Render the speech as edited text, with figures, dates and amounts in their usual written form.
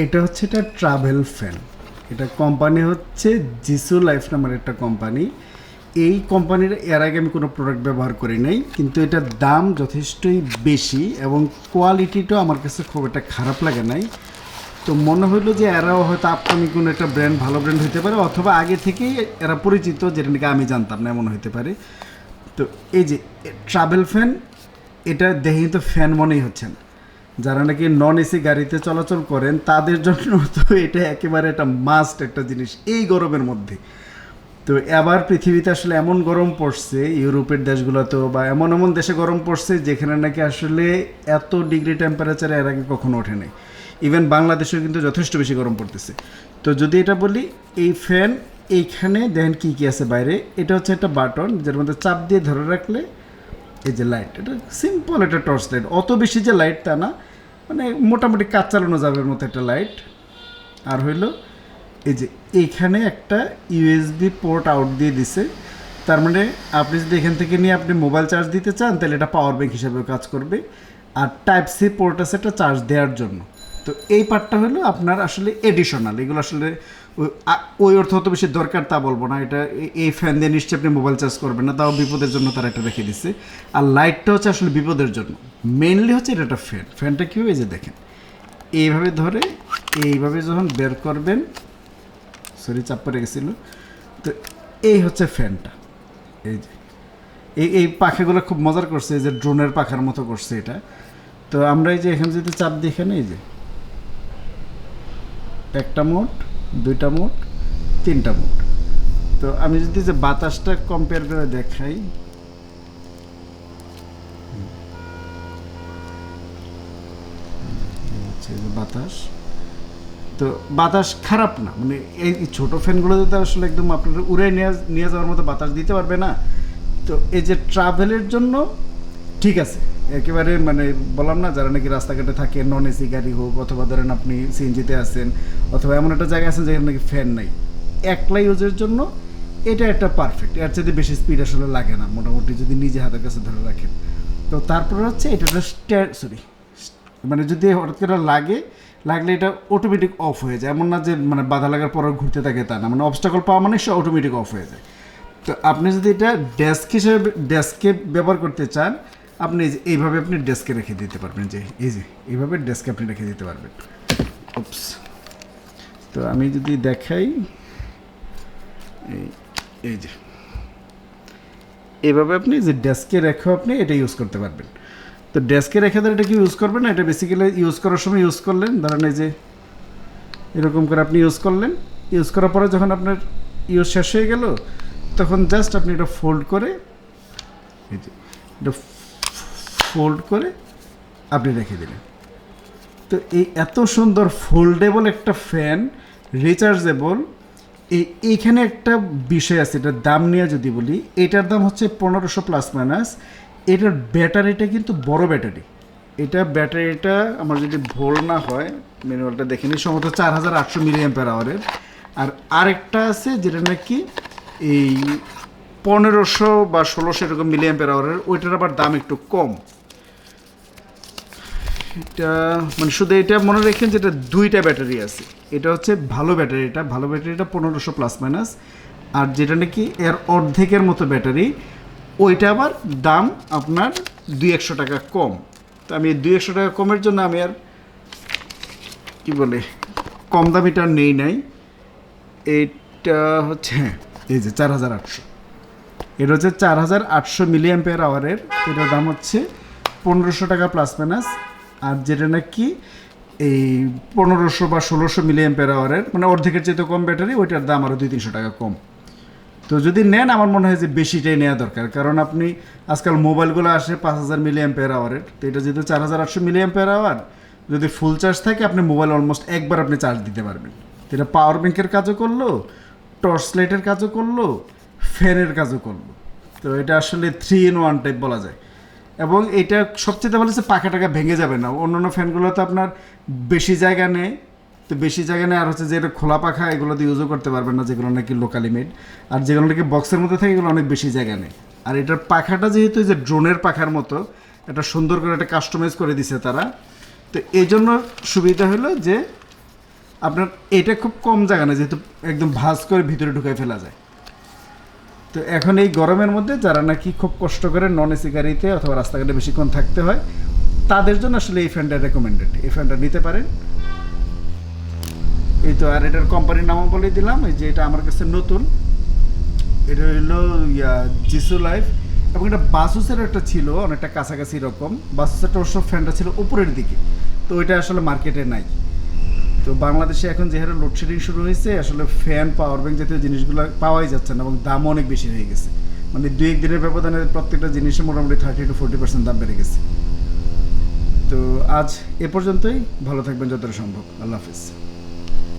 এটা হচ্ছে এটা ট্রাভেল ফ্যান। এটা কোম্পানি হচ্ছে জিসুলাইফ নামের একটা কোম্পানি। এই কোম্পানির এর আগে আমি কোনো প্রোডাক্ট ব্যবহার করি নাই, কিন্তু এটার দাম যথেষ্টই বেশি এবং কোয়ালিটিটাও আমার কাছে খুব একটা খারাপ লাগে নাই। তো মনে হলো যে এরাও হয়তো আপকামিং কোনো একটা ব্র্যান্ড, ভালো ব্র্যান্ড হতে পারে, অথবা আগে থেকেই এরা পরিচিত, যেটা নাকি আমি জানতাম না, এমন হতে পারে। তো এই যে ট্রাভেল ফ্যান, এটা দেখে কিন্তু ফ্যান মনেই হচ্ছে না। যারা নাকি নন এসি গাড়িতে চলাচল করেন তাদের জন্য তো এটা একেবারে একটা মাস্ট একটা জিনিস এই গরমের মধ্যে। তো এবার পৃথিবীতে আসলে এমন গরম পড়ছে ইউরোপের দেশগুলোতেও, বা এমন এমন দেশে গরম পড়ছে যেখানে নাকি আসলে এত ডিগ্রি টেম্পারেচারে এর আগে কখনো ওঠে নাই। ইভেন বাংলাদেশেও কিন্তু যথেষ্ট বেশি গরম পড়তেছে। তো যদি এটা বলি, এই ফ্যান এইখানে দেখেন কী কী আছে বাইরে। এটা হচ্ছে একটা বাটন, যার মধ্যে চাপ দিয়ে ধরে রাখলে এই যে লাইট, এটা সিম্পল একটা টর্চ লাইট, অত বেশি যে লাইট তা না, মানে মোটামুটি কাজ চালানো যাবে মতো একটা লাইট। আর হইলো এই যে এইখানে একটা ইউএসবি পোর্ট আউট দিয়ে দিছে, তার মানে আপনি যদি এখান থেকে নিয়ে আপনি মোবাইল চার্জ দিতে চান তাহলে এটা পাওয়ার ব্যাংক হিসাবেও কাজ করবে। আর টাইপ সি পোর্ট আছে একটা চার্জ দেওয়ার জন্য। তো এই পার্টটা হলো আপনার আসলে এডিশনাল, এগুলো আসলে ওই অর্থ অত বেশি দরকার তা বলবো না। এটা এই ফ্যান দিয়ে নিশ্চয়ই আপনি মোবাইল চার্জ করবেন না, তাও বিপদের জন্য তারা এটা রেখে দিচ্ছে। আর লাইটটা হচ্ছে আসলে বিপদের জন্য, মেইনলি হচ্ছে এটা একটা ফ্যান। ফ্যানটা কীভাবে যে দেখেন, এইভাবে ধরে এইভাবে যখন বের করবেন, সরি চাপ পড়ে গেছিলো। তো এই হচ্ছে ফ্যানটা। এই যে এই পাখাগুলো খুব মজার করছে, এই যে ড্রোনের পাখার মতো করছে এটা। তো আমরা এই যে এখানে যদি চাপ দিই, এখানে এই যে একটা মোড, দুইটা মোড, তিনটা মোড। তো আমি যদি যে বাতাসটা কম্পেয়ার করে দেখাই, বাতাস, তো বাতাস খারাপ না, মানে এই ছোটো ফ্যানগুলোতে তো আসলে একদম আপনার উড়ে নিয়ে যাওয়ার মতো বাতাস দিতে পারবে না। তো এই যে ট্রাভেলের জন্য ঠিক আছে একেবারে, মানে বললাম না, যারা নাকি রাস্তাঘাটে থাকে, নন এসি গাড়ি হোক, অথবা ধরেন আপনি সিএনজিতে আছেন, অথবা এমন একটা জায়গায় আছেন যেখানে নাকি ফ্যান নাই, একলা ইউজের জন্য এটা একটা পারফেক্ট। এর চাইতে বেশি স্পিড আসলে লাগে না মোটামুটি, যদি নিজে হাতের কাছে ধরে রাখেন। তো তারপরে হচ্ছে এটা সরি, মানে যদি হঠাৎ করে লাগলে এটা অটোমেটিক অফ হয়ে যায়। এমন না যে মানে বাধা লাগার পরও ঘুরতে থাকে তা না, মানে অবস্টাকল পাওয়া মানে সে অটোমেটিক অফ হয়ে যায়। তো আপনি যদি এটা ডেস্ক হিসেবে ডেস্কে ব্যবহার করতে চান, আপনি এইভাবে আপনি ডেস্কে রেখে দিতে পারবেন, যে এই যে এইভাবে ডেস্কে আপনি রেখে দিতে পারবেন। উপস, তো আমি যদি দেখাই, এই যে এইভাবে আপনি যে ডেস্কে রেখে আপনি এটা ইউজ করতে পারবেন। তো ডেস্কে রেখে ধরে এটা কি ইউজ করবেন না, এটা বেসিক্যালি ইউজ করার সময় ইউজ করলেন, ধরেন এই যে এরকম করে আপনি ইউজ করলেন, ইউজ করার পরে যখন আপনার ইউজ শেষ হয়ে গেল, তখন জাস্ট আপনি এটা ফোল্ড করে, এই যে এটা ফোল্ড করে আপনি রেখে দিলেন। তো এই এত সুন্দর ফোল্ডেবল একটা ফ্যান, রিচার্জেবল, এইখানে একটা বিষয় আছে, এটার দাম নিয়ে যদি বলি, এটার দাম হচ্ছে 1500 প্লাস মাইনাস। এটার ব্যাটারিটা কিন্তু বড় ব্যাটারি। এটা ব্যাটারিটা আমার যদি ভুল না হয়, ম্যানুয়ালটা দেখে নিই, সম্ভবত 4800 মিলিঅ্যাম্পিয়ার আওয়ারের। আর আরেকটা আছে যেটা নাকি এই 1500 বা 1600 এরকম মিলিঅ্যাম্পিয়ার আওয়ারের, ওইটার আবার দাম একটু কম। এটা মানে শুধু এটা মনে রাখেন যেটা দুইটা ব্যাটারি আছে। এটা হচ্ছে ভালো ব্যাটারিটা, 1500 প্লাস মাইনাস। আর যেটা নাকি এর অর্ধেকের মতো ব্যাটারি, ওইটা আবার দাম আপনার 200 টাকা কম। তো আমি 200 টাকা কমের জন্য আমি আর কি বলে কম দামিটা নেই নাই। এইটা হচ্ছে এই যে 4800, এটা হচ্ছে 4800 মিলিঅ্যাম্পিয়ার আওয়ারের। এটার দাম হচ্ছে 1500 টাকা প্লাস মাইনাস। আর যেটা নাকি এই 1500 বা 1600 মিলিঅ্যাম্পিয়ার আওয়ারের, মানে অর্ধেকের চেয়ে তো কম ব্যাটারি, ওইটার দাম আরও 200-300 টাকা কম। তো যদি নেন, আমার মনে হয় যে বেশিটাই নেওয়া দরকার, কারণ আপনি আজকাল মোবাইলগুলো আসে 5000 মিলিঅ্যাম্পিয়ার আওয়ারের। তো এটা যেহেতু 4800 মিলিঅ্যাম্পিয়ার আওয়ার, যদি ফুল চার্জ থাকে আপনি মোবাইল অলমোস্ট একবার আপনি চার্জ দিতে পারবেন। তো এটা পাওয়ার ব্যাংকের কাজও করলো, টর্চ লাইটের কাজও করলো, ফ্যানের কাজও করলো। তো এটা আসলে 3 in 1 টাইপ বলা যায়। এবং এটা সবচেয়ে ভালো হচ্ছে পাখা টাকা ভেঙে যাবে না। অন্যান্য ফ্যানগুলো তো আপনার বেশি জায়গা নেয়, তো বেশি জায়গা নেই। আর হচ্ছে যে এটা খোলা পাখা, এগুলো দিয়ে ইউজও করতে পারবেন না, যেগুলো নাকি লোকালি মেড। আর যেগুলো নাকি বক্সের মধ্যে থাকে, এগুলো অনেক বেশি জায়গা নেই। আর এটার পাখাটা যেহেতু যে ড্রোনের পাখার মতো, এটা সুন্দর করে একটা কাস্টমাইজ করে দিছে তারা। তো এই জন্য সুবিধা হলো যে আপনার এটা খুব কম জায়গা না, যেহেতু একদম ভাঁজ করে ভিতরে ঢুকাই ফেলা যায়। তো এখন এই গরমের মধ্যে যারা নাকি খুব কষ্ট করে নন এসি গাড়িতে অথবা রাস্তাঘাটে বেশিক্ষণ থাকতে হয়, তাদের জন্য আসলে এই ফ্যানটা রেকমেন্ডেড। এই ফ্যানটা নিতে পারেন। এই তো, আর এটার কোম্পানির নামও বলে দিলাম। এই যে এটা আমার কাছে নতুন, এটা হলো জিসু লাইফ। এবং এটা বাসুসের একটা ছিল, অনেকটা কাছাকাছি রকম। বাসুসেরটা অবশ্য ফ্যানটা ছিল উপরের দিকে, তো ওইটা আসলে মার্কেটে নাই। তো বাংলাদেশে এখন যে হারে লোডশেডিং শুরু হয়েছে, আসলে ফ্যান, পাওয়ার ব্যাংক জাতীয় জিনিসগুলো পাওয়াই যাচ্ছে না, এবং দামও অনেক বেশি হয়ে গেছে। মানে 2-1 দিনের ব্যবধানে প্রত্যেকটা জিনিসের মোটামুটি 30-40% দাম বেড়ে গেছে। তো আজ এ পর্যন্তই। ভালো থাকবেন যতটা সম্ভব। আল্লাহ হাফিজ।